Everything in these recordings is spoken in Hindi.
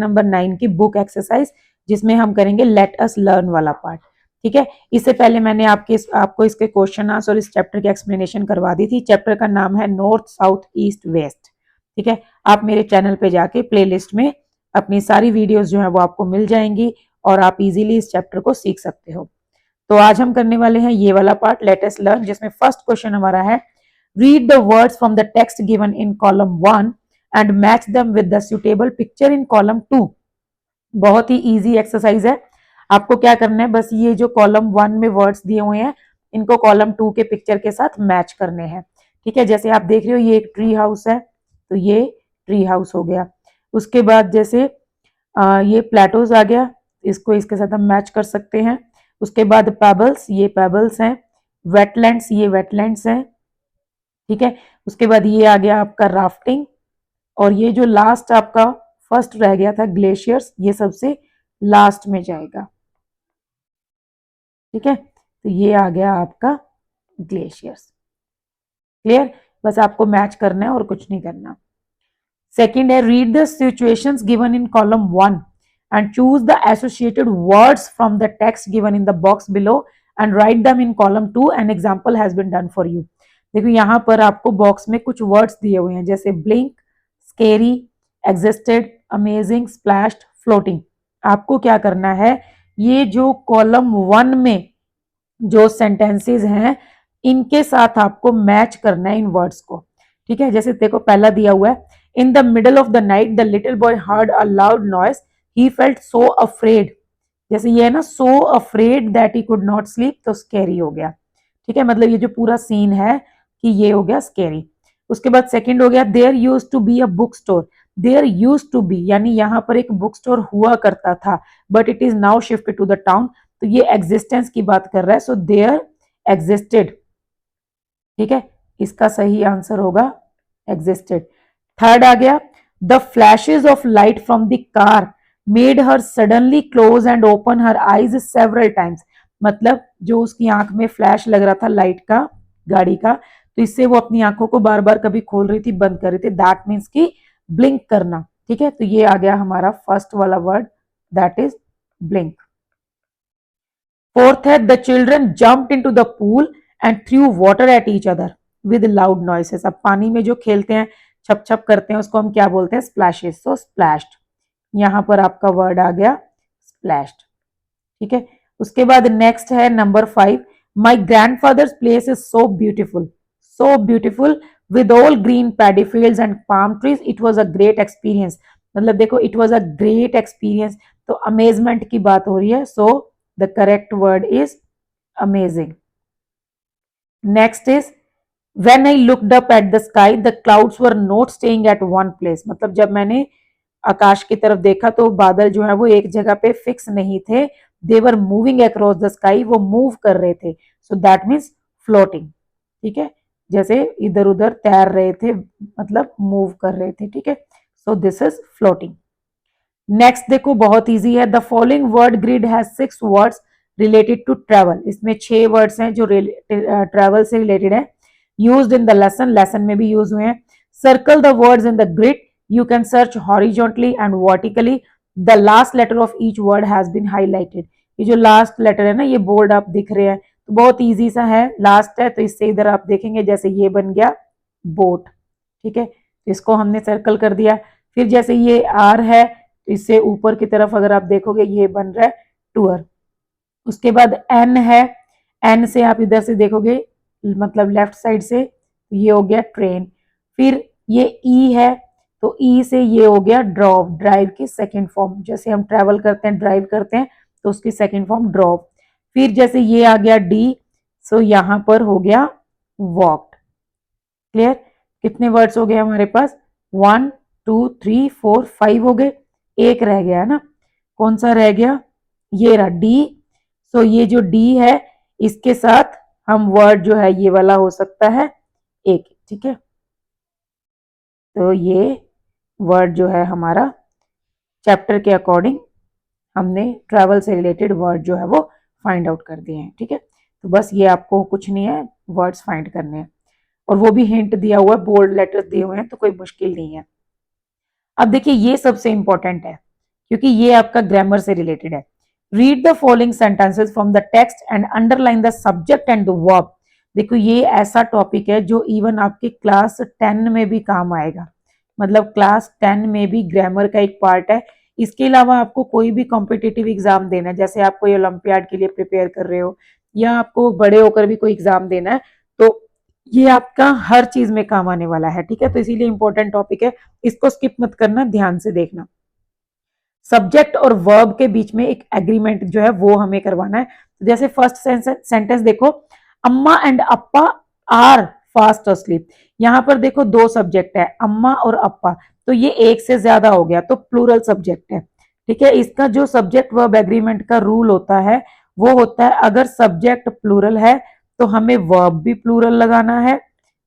नंबर 9 की बुक एक्सरसाइज, जिसमें हम करेंगे लेट अस लर्न वाला पार्ट। ठीक है, इससे पहले मैंने आपको इसके क्वेश्चन आंसर और इस चैप्टर की एक्सप्लेनेशन करवा दी थी। चैप्टर का नाम है नॉर्थ साउथ ईस्ट वेस्ट। ठीक है, आप मेरे चैनल पे जाके प्लेलिस्ट में अपनी सारी वीडियोस जो है वो आपको मिल जाएंगी और आप इजीली इस चैप्टर को सीख सकते हो। तो आज हम करने वाले हैं ये वाला पार्ट लेट अस लर्न, जिसमें फर्स्ट क्वेश्चन हमारा है read the words from the text given in column 1 and match them with the suitable picture in column 2। बहुत ही इजी एक्सरसाइज है। आपको क्या करना है, बस ये जो कॉलम 1 में वर्ड्स दिए हुए हैं इनको कॉलम 2 के पिक्चर के साथ मैच करने हैं। ठीक है, जैसे आप देख रहे हो ये एक ट्री हाउस है, तो ये ट्री हाउस हो गया। उसके बाद जैसे ये प्लेटोज आ गया, इसको इसके साथ हम मैच कर सकते हैं। उसके बाद पेबल्स, ये पेबल्स हैं। वेटलैंड्स, ये वेटलैंड्स हैं। ठीक है, उसके बाद ये आ गया आपका राफ्टिंग, और ये जो लास्ट आपका फर्स्ट रह गया था ग्लेशियर्स, ये सबसे लास्ट में जाएगा। ठीक है, तो ये आ गया आपका ग्लेशियर्स। क्लियर, बस आपको मैच करना है और कुछ नहीं करना। सेकंड है read the situations given in column 1 and choose the associated words from the text given in the box below and write them in column 2. An example has been done for you. देखो यहाँ पर आपको बॉक्स में कुछ वर्ड्स दिए हुए हैं, जैसे blink, scary, existed, amazing, splashed, floating. आपको क्या करना है, ये जो कॉलम 1 में जो सेंटेंसेस हैं इनके साथ आपको मैच करना है इन वर्ड्स को। ठीक है, जैसे देखो पहला दिया हुआ है in the middle of the night the little boy heard a loud noise he felt so afraid. जैसे ये है ना, so afraid that he could not sleep, तो स्कैरी हो गया। ठीक है, मतलब ये जो पूरा सीन है कि ये हो गया स्कैरी। उसके बाद सेकंड हो गया there used to be a book store. There used to be यानी यहाँ पर एक बुक स्टोर हुआ करता था, but it is now shifted to the town. तो ये एग्जिस्टेंस की बात कर रहा है, सो देयर एग्जिस्टेड। ठीक है, इसका सही आंसर होगा एग्जिस्टेड। थर्ड आ गया the flashes of light from the car made her suddenly close and open her eyes several times. मतलब जो उसकी आंख में फ्लैश लग रहा था लाइट का, गाड़ी का, तो इससे वो अपनी आंखों को बार बार कभी खोल रही थी, बंद कर रही थी। दैट मीन्स की ब्लिंक करना। ठीक है, तो ये आ गया हमारा फर्स्ट वाला word, that is blink. Fourth है the children jumped into the pool and threw water at each other with loud noises. अब पानी में जो खेलते हैं, छप छप करते हैं, उसको हम क्या बोलते हैं, स्प्लैशेस। सो स्प्लैश्ड, यहां पर आपका वर्ड आ गया स्प्लैश्ड। ठीक है, उसके बाद नेक्स्ट है number 5 my grandfathers place is so beautiful, so beautiful with all green paddy fields and palm trees, it was a great experience. मतलब देखो it was a great experience, तो अमेजमेंट की बात हो रही है, so the correct word is amazing. Next is when I looked up at the sky the clouds were not staying at one place। मतलब जब मैंने आकाश की तरफ देखा तो बादल जो है वो एक जगह पे फिक्स नहीं थे, they were moving across the sky, वो मूव कर रहे थे। So that means floating. ठीक है, जैसे इधर उधर तैर रहे थे, मतलब मूव कर रहे थे। ठीक है, so this is floating. Next देखो बहुत इजी है the following word grid has 6 words related to travel. इसमें 6 वर्ड्स हैं जो ट्रेवल से रिलेटेड है। Used in the lesson, lesson में भी यूज हुए हैं। Circle the words in the grid, you can search horizontally and vertically. The last letter of each word has been highlighted। ये जो लास्ट लेटर है ना, ये बोल्ड आप दिख रहे हैं, तो बहुत इजी सा है, लास्ट है, तो इससे इधर आप देखेंगे जैसे ये बन गया बोट। ठीक है, तो इसको हमने सर्कल कर दिया। फिर जैसे ये आर है, तो इससे ऊपर की तरफ अगर आप देखोगे ये बन रहा है टूर। उसके बाद एन है, एन से आप इधर से देखोगे मतलब लेफ्ट साइड से, ये हो गया ट्रेन। फिर ये ई है, तो ई से ये हो गया ड्रॉव, ड्राइव की सेकंड फॉर्म। जैसे हम ट्रेवल करते हैं, ड्राइव करते हैं, तो उसकी सेकंड फॉर्म ड्रॉव। फिर जैसे ये आ गया डी, सो यहां पर हो गया वॉक्ड। क्लियर, कितने वर्ड्स हो गए हमारे पास, 1 2 3 4 5 हो गए, एक रह गया ना, कौन सा रह गया, ये रहा डी। सो ये जो डी है इसके साथ हम वर्ड जो है ये वाला हो सकता है एक। ठीक है, तो ये वर्ड जो है हमारा चैप्टर के अकॉर्डिंग हमने ट्रैवल से रिलेटेड वर्ड जो है वो फाइंड आउट कर दिए हैं। ठीक है, तो बस ये आपको कुछ नहीं है, वर्ड्स फाइंड करने हैं, और वो भी हिंट दिया हुआ है, बोल्ड लेटर्स दिए हुए हैं, तो कोई मुश्किल नहीं है। अब देखिए ये सबसे इंपॉर्टेंट है, क्योंकि ये आपका ग्रामर से रिलेटेड है। Read the following sentences from the text and underline the subject and the verb. देखो ये ऐसा टॉपिक है जो इवन आपके क्लास 10 में भी काम आएगा, मतलब क्लास 10 में भी ग्रामर का एक पार्ट है। इसके अलावा आपको कोई भी कॉम्पिटिटिव एग्जाम देना है, जैसे आप कोई ओलंपियाड के लिए प्रिपेयर कर रहे हो या आपको बड़े होकर भी कोई एग्जाम देना है, तो ये आपका हर चीज में काम आने वाला है, ठीक है। तो इसीलिए इंपॉर्टेंट टॉपिक है, इसको स्किप मत करना, ध्यान से देखना। सब्जेक्ट और वर्ब के बीच में एक एग्रीमेंट जो है वो हमें करवाना है। जैसे फर्स्ट सेंटेंस देखो, Amma and Appa are fast asleep. यहाँ पर देखो दो सब्जेक्ट है, अम्मा और अप्पा, तो ये एक से ज्यादा हो गया, तो प्लूरल सब्जेक्ट है, ठीक है। इसका जो सब्जेक्ट वर्ब एग्रीमेंट का रूल होता है वो होता है, अगर सब्जेक्ट प्लूरल है तो हमें वर्ब भी प्लूरल लगाना है,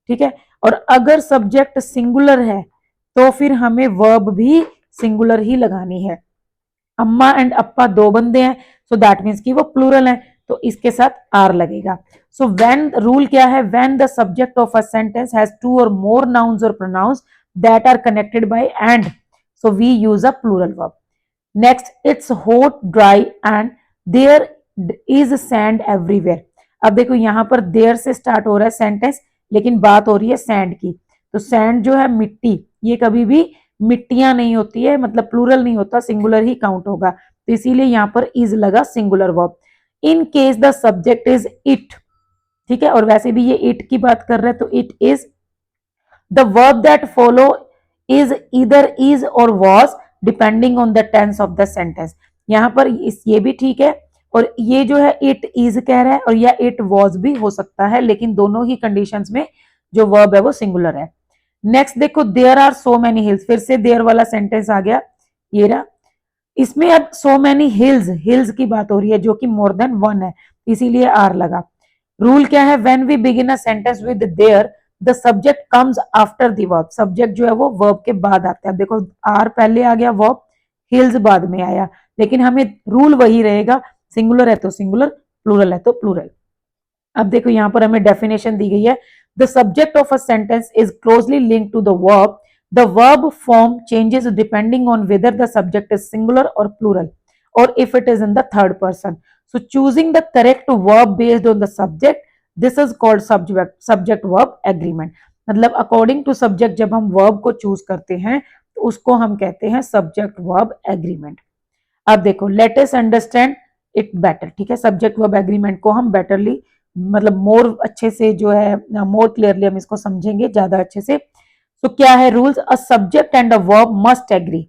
ठीक है। और अगर सब्जेक्ट सिंगुलर है तो फिर हमें वर्ब भी सिंगुलर ही लगानी है। अम्मा एंड अप्पा दो बंदे हैं, सो दैट मीन्स कि वो प्लूरल है, तो इसके साथ आर लगेगा। सो व्हेन रूल क्या है, when the subject of a sentence has two or more nouns or pronouns that are connected by and, so we use a plural verb. Next, it's hot dry and there is sand everywhere. अब देखो यहाँ पर देयर से स्टार्ट हो रहा है सेंटेंस, लेकिन बात हो रही है सैंड की, तो सैंड जो है मिट्टी, ये कभी भी मिट्टियां नहीं होती है, मतलब प्लूरल नहीं होता, सिंगुलर ही काउंट होगा, तो इसीलिए यहाँ पर इज लगा singular verb. In case the subject is it, ठीक है, और वैसे भी ये इट की बात कर रहे हैं, तो it is. The verb that follow is either is or was depending on the tense of the sentence. यहाँ पर ये भी ठीक है, और ये जो है इट इज कह रहा है, और या इट वॉज भी हो सकता है, लेकिन दोनों ही कंडीशंस में जो वर्ब है वो सिंगुलर है। नेक्स्ट देखो, there are so many hills, फिर से देयर वाला सेंटेंस आ गया, ये रहा। इसमें अब सो मेनी हिल्स, हिल्स की बात हो रही है जो कि मोर देन वन है, इसीलिए आर लगा। रूल क्या है, when we begin a sentence with there the subject comes after the verb. Subject जो है वो वर्ब के बाद आता है। देखो आर पहले आ गया, वर्ब हिल्स बाद में आया, लेकिन हमें रूल वही रहेगा, सिंगुलर है तो सिंगुलर, प्लूरल है तो प्लूरल। अब देखो यहाँ पर हमें डेफिनेशन दी गई है, the subject of a sentence is closely linked to the verb, the verb form changes depending on whether the subject is singular or plural, और if it is in the third person. So choosing the correct verb based on the subject, this is called subject verb agreement. मतलब अकॉर्डिंग टू सब्जेक्ट जब हम वर्ब को चूज करते हैं तो उसको हम कहते हैं सब्जेक्ट वर्ब एग्रीमेंट। अब देखो, let us understand it better, ठीक है। सब्जेक्ट वर्ब एग्रीमेंट को हम बेटरली, मतलब मोर अच्छे से जो है, मोर क्लियरली हम इसको समझेंगे ज्यादा अच्छे से। तो क्या है rules, a subject and a verb must agree,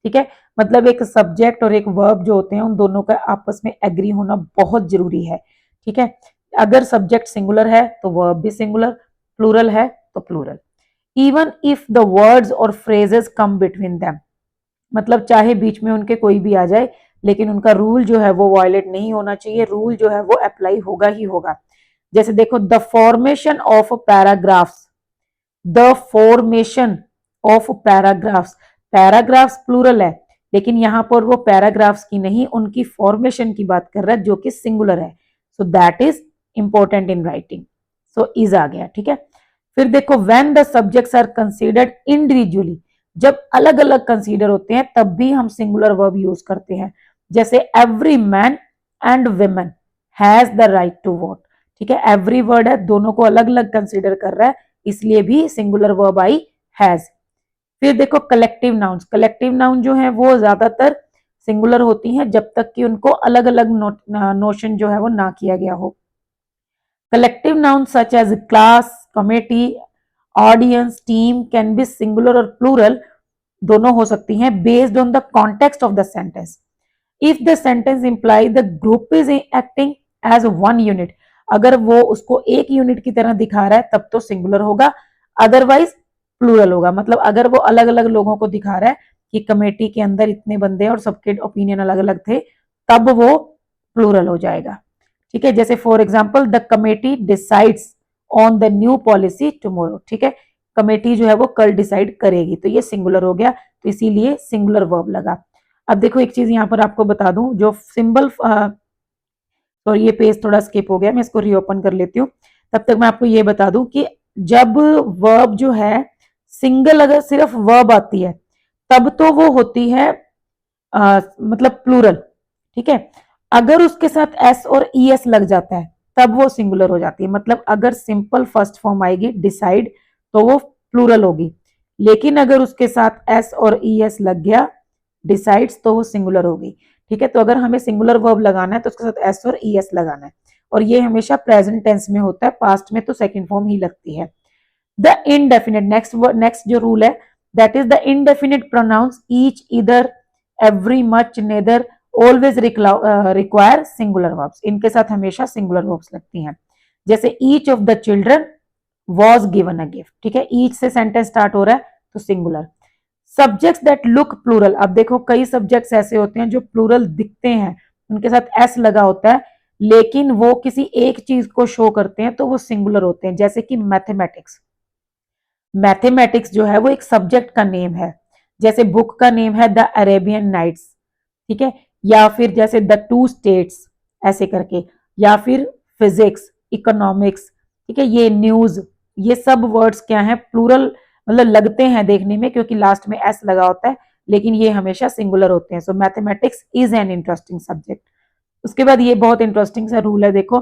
ठीक है। मतलब एक सब्जेक्ट और एक वर्ब जो होते हैं उन दोनों का आपस में एग्री होना बहुत जरूरी है, ठीक है। अगर सब्जेक्ट सिंगुलर है तो वर्ब भी सिंगुलर, प्लूरल है तो plural. Even if the words or phrases come between them, मतलब चाहे बीच में उनके कोई भी आ जाए, लेकिन उनका रूल जो है वो वायलेट नहीं होना चाहिए, रूल जो है वो अप्लाई होगा ही होगा। जैसे देखो, the formation of paragraphs, the formation of paragraphs, paragraphs plural है, लेकिन यहां पर वो पैराग्राफ्स की नहीं, उनकी फॉर्मेशन की बात कर रहा है जो कि सिंगुलर है, so that is important in writing. So is आ गया, ठीक है। फिर देखो, when the subjects are considered individually, जब अलग अलग कंसीडर होते हैं तब भी हम सिंगुलर वर्ब यूज करते हैं। जैसे every man and women has the right to vote, ठीक है। एवरी वर्ड है, दोनों को अलग अलग कंसीडर कर रहा है, इसलिए भी सिंगुलर वर्ब आई हैज। फिर देखो, कलेक्टिव नाउन्स, कलेक्टिव नाउन जो है वो ज्यादातर सिंगुलर होती हैं जब तक कि उनको अलग अलग नोशन जो है वो ना किया गया हो। Collective noun such as class, committee, audience, team can be singular or plural, दोनों हो सकती हैं based on the context of the sentence. If the sentence imply the group is acting as one unit, अगर वो उसको एक यूनिट की तरह दिखा रहा है तब तो सिंगुलर होगा, अदरवाइज प्लूरल होगा। मतलब अगर वो अलग अलग लोगों को दिखा रहा है कि कमेटी के अंदर इतने बंदे और सबके ओपिनियन अलग अलग थे, तब वो प्लूरल हो जाएगा, ठीक है। जैसे for example, the committee decides on the new policy tomorrow, ठीक है। कमेटी जो है वो कल डिसाइड करेगी, तो ये सिंगुलर हो गया, तो इसीलिए सिंगुलर वर्ब लगा। अब देखो एक चीज यहाँ पर आपको बता दूं, जो सिंबल, और ये पेज थोड़ा स्किप हो गया, मैं इसको रीओपन कर लेती हूँ, तब तक मैं आपको ये बता दूं कि जब वर्ब जो है सिंगल, अगर सिर्फ वर्ब आती है तब तो वो होती है मतलब प्लूरल, ठीक है। अगर उसके साथ एस और ई एस लग जाता है तब वो सिंगुलर हो जाती है। मतलब अगर सिंपल फर्स्ट फॉर्म आएगी डिसाइड तो वो प्लूरल होगी, लेकिन अगर उसके साथ एस और ई एस लग गया डिसाइड्स तो वो सिंगुलर होगी, ठीक है। तो अगर हमें सिंगुलर वर्ब लगाना है तो उसके साथ एस और ई एस लगाना है, और ये हमेशा प्रेजेंट टेंस में होता है, पास्ट में तो सेकंड फॉर्म ही लगती है। द इनडेफिनेट, नेक्स्ट जो रूल है that is the indefinite pronouns each, either, every, much, neither, always require singular verbs. इनके साथ हमेशा सिंगुलर वर्ब्स लगती हैं। जैसे each of the children was given a gift, ठीक है, ईच से सेंटेंस स्टार्ट हो रहा है तो singular. Subjects that look plural, अब देखो कई सब्जेक्ट्स ऐसे होते हैं जो प्लूरल दिखते हैं, उनके साथ एस लगा होता है, लेकिन वो किसी एक चीज को शो करते हैं तो वो सिंगुलर होते हैं। जैसे कि मैथमेटिक्स, मैथमेटिक्स जो है वो एक सब्जेक्ट का नेम है, जैसे बुक का नेम है द अरेबियन नाइट्स, ठीक है, या फिर जैसे द टू स्टेट्स ऐसे करके, या फिर फिजिक्स, इकोनॉमिक्स, ठीक है, ये न्यूज, ये सब वर्ड्स क्या है प्लूरल, मतलब लगते हैं देखने में क्योंकि लास्ट में एस लगा होता है, लेकिन ये हमेशा सिंगुलर होते हैं। So mathematics is an interesting subject. उसके बाद ये बहुत इंटरेस्टिंग सा रूल है, देखो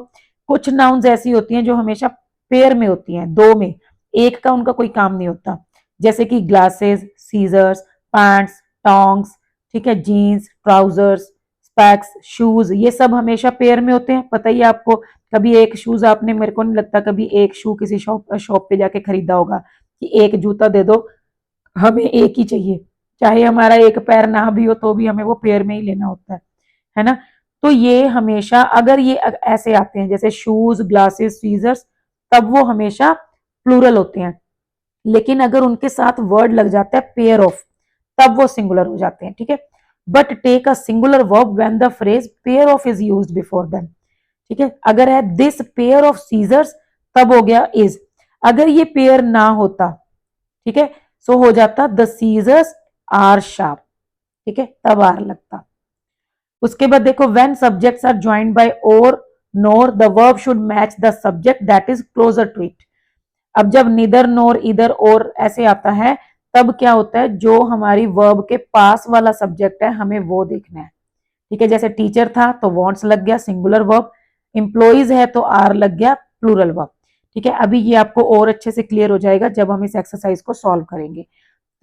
कुछ नाउन्स ऐसी होती हैं जो हमेशा पेयर में होती हैं, दो में, एक का उनका कोई काम नहीं होता। जैसे कि ग्लासेस, सीजर्स, पैंट्स, टोंग्स, ठीक है, जीन्स, ट्राउजर्स, स्पेक्स, शूज, ये सब हमेशा पेयर में होते हैं, पता ही है आपको। कभी एक शूज आपने, मेरे को नहीं लगता कभी एक शू किसी शॉप शॉप पे जाके खरीदा होगा कि एक जूता दे दो, हमें एक ही चाहिए, चाहे हमारा एक पैर ना भी हो तो भी हमें वो पेयर में ही लेना होता है ना। तो ये हमेशा अगर ये ऐसे आते हैं जैसे शूज, ग्लासेस, सीजर्स, तब वो हमेशा प्लूरल होते हैं, लेकिन अगर उनके साथ वर्ड लग जाता है पेयर ऑफ तब वो सिंगुलर हो जाते हैं, ठीक है। But take a singular verb when the phrase pair of is used before them, ठीक है। अगर है दिस पेयर ऑफ सीजर्स तब हो गया इज, अगर ये पेयर ना होता, ठीक है, सो हो जाता द सीजर्स आर शार्प, ठीक है, तब आर लगता। उसके बाद देखो when subjects are joined by or nor the verb should match the subject that is closer to it. अब जब निदर, नोर, इधर, और ऐसे आता है तब क्या होता है, जो हमारी वर्ब के पास वाला सब्जेक्ट है हमें वो देखना है, ठीक है। जैसे टीचर था तो वॉन्ट्स लग गया सिंगुलर वर्ब, एम्प्लॉइज है तो आर लग गया प्लूरल वर्ब, ठीक है। अभी ये आपको और अच्छे से क्लियर हो जाएगा जब हम इस एक्सरसाइज को सॉल्व करेंगे।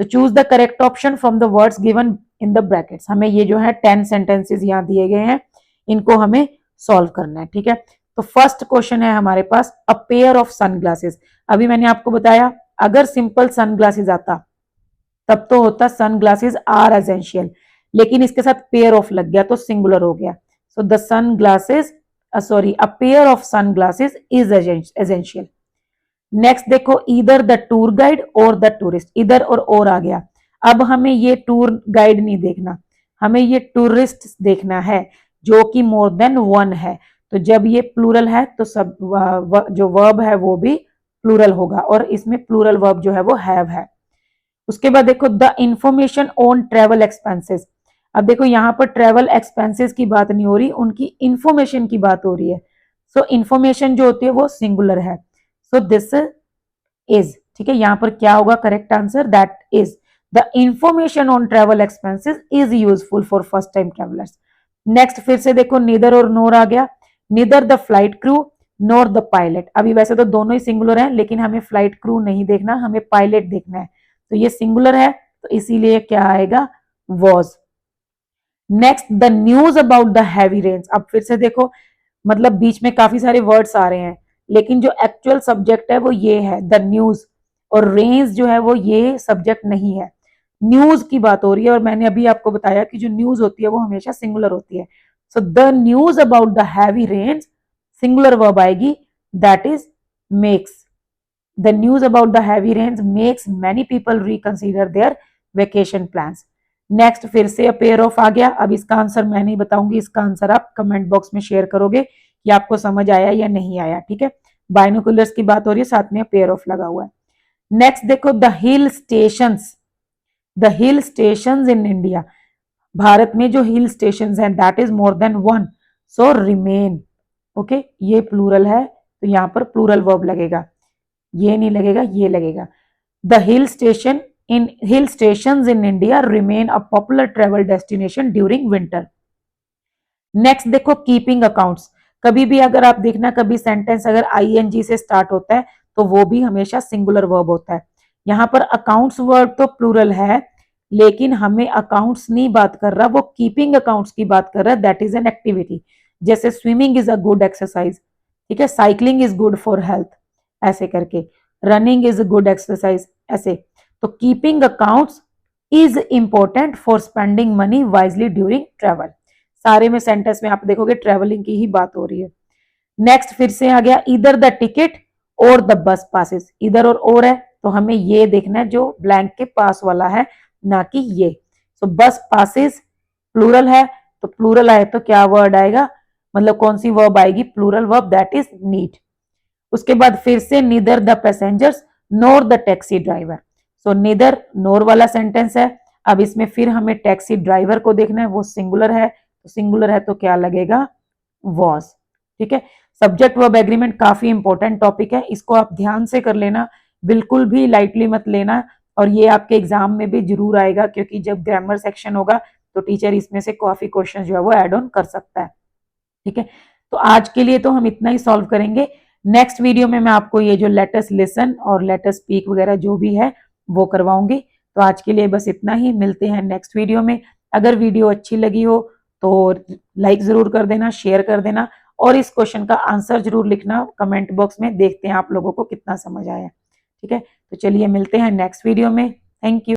तो choose the correct option from the words given in the brackets. हमें ये जो है 10 सेंटेंसेस यहाँ दिए गए हैं, इनको हमें सॉल्व करना है, ठीक है। तो फर्स्ट क्वेश्चन है हमारे पास अ पेयर ऑफ सनग्लासेस। अभी मैंने आपको बताया अगर सिंपल सनग्लासेस आता तब तो होता सनग्लासेस आर एसेंशियल, लेकिन इसके साथ पेयर ऑफ लग गया तो सिंगुलर हो गया। So the sunglasses, sorry, a pair of sunglasses is essential. Next देखो इधर द टूर गाइड और द टूरिस्ट, इधर और आ गया। अब हमें ये टूर गाइड नहीं देखना, हमें ये टूरिस्ट देखना है जो कि मोर देन वन है। तो जब ये प्लूरल है तो सब जो वर्ब है वो भी प्लूरल होगा, और इसमें प्लूरल वर्ब जो है वो हैव है। उसके बाद देखो the information on travel expenses. अब देखो यहाँ पर ट्रेवल एक्सपेंसेस की बात नहीं हो रही, उनकी इंफॉर्मेशन की बात हो रही है। सो इंफॉर्मेशन जो होती है वो सिंगुलर है, सो दिस इज, ठीक है। यहाँ पर क्या होगा correct answer, that is the information on travel expenses is useful for first time travellers. Next फिर से देखो नीदर और नोर आ गया, neither the flight crew NOR the pilot. अभी वैसे तो दोनों ही सिंगुलर हैं, लेकिन हमें फ्लाइट क्रू नहीं देखना, हमें पायलट देखना है, तो ये सिंगुलर है तो इसीलिए क्या आएगा was. Next the news about the heavy rains. अब फिर से देखो मतलब बीच में काफी सारे वर्ड्स आ रहे हैं, लेकिन जो एक्चुअल सब्जेक्ट है वो ये है द न्यूज, और रेंज जो है वो ये सब्जेक्ट नहीं है, न्यूज की बात हो रही है। और मैंने अभी आपको बताया कि जो न्यूज होती है वो हमेशा सिंगुलर होती है। So the news about the heavy rains, singular verb आएगी that is makes. The news about the heavy rains makes many people reconsider their vacation plans. Next फिर से अ पेयर ऑफ आ गया। अब इसका आंसर मैं नहीं बताऊंगी, इसका आंसर आप कमेंट बॉक्स में शेयर करोगे कि आपको समझ आया या नहीं आया, ठीक है। बाइनोकुलर्स की बात हो रही है, साथ में पेयर ऑफ लगा हुआ है। नेक्स्ट देखो the hill stations, the hill stations in India, Bharat में जो हिल स्टेशंस हैं that is more than one, so remain, okay, ये प्लूरल है तो यहाँ पर प्लूरल वर्ब लगेगा, ये नहीं लगेगा, ये लगेगा। The hill station in hill stations in India remain a popular travel destination during winter. Next देखो कीपिंग अकाउंट्स। कभी भी अगर आप देखना, कभी सेंटेंस अगर आईएनजी से स्टार्ट होता है तो वो भी हमेशा सिंगुलर वर्ब होता है। यहाँ पर अकाउंट्स वर्ब तो प्लूरल है, लेकिन हमें अकाउंट्स नहीं बात कर रहा, वो कीपिंग अकाउंट्स की बात कर रहा है। That is an activity. जैसे swimming is a good exercise, ठीक है, cycling is good for health, ऐसे करके, running is a good exercise, ऐसे। तो keeping accounts is important for spending money wisely during travel. सारे में सेंटेंस में आप देखोगे ट्रेवलिंग की ही बात हो रही है। नेक्स्ट फिर से आ गया इधर द टिकट और द बस पासिस। इधर और है तो हमें ये देखना है जो ब्लैंक के पास वाला है, ना कि ये। तो बस पासिस प्लूरल है, तो प्लूरल आए तो क्या वर्ड आएगा, मतलब कौन सी वर्ब आएगी, plural verb, that is need. उसके बाद फिर से neither the passengers nor the taxi driver. So neither nor वाला सेंटेंस है। अब इसमें फिर हमें टैक्सी ड्राइवर को देखना है, वो सिंगुलर है, तो सिंगुलर है तो क्या लगेगा, वॉज। ठीक है। सब्जेक्ट वर्ब एग्रीमेंट काफी इंपॉर्टेंट टॉपिक है, इसको आप ध्यान से कर लेना, बिल्कुल भी लाइटली मत लेना। और ये आपके एग्जाम में भी जरूर आएगा, क्योंकि जब ग्रामर सेक्शन होगा तो टीचर इसमें से काफी क्वेश्चन जो है वो एड ऑन कर सकता है। ठीक है। तो आज के लिए तो हम इतना ही सॉल्व करेंगे। नेक्स्ट वीडियो में मैं आपको ये जो लेटस लिसन और लेटस स्पीक वगैरह जो भी है वो करवाऊंगी। तो आज के लिए बस इतना ही, मिलते हैं नेक्स्ट वीडियो में। अगर वीडियो अच्छी लगी हो तो लाइक जरूर कर देना, शेयर कर देना, और इस क्वेश्चन का आंसर जरूर लिखना कमेंट बॉक्स में, देखते हैं आप लोगों को कितना समझ आया। ठीक है, तो चलिए मिलते हैं नेक्स्ट वीडियो में। Thank you.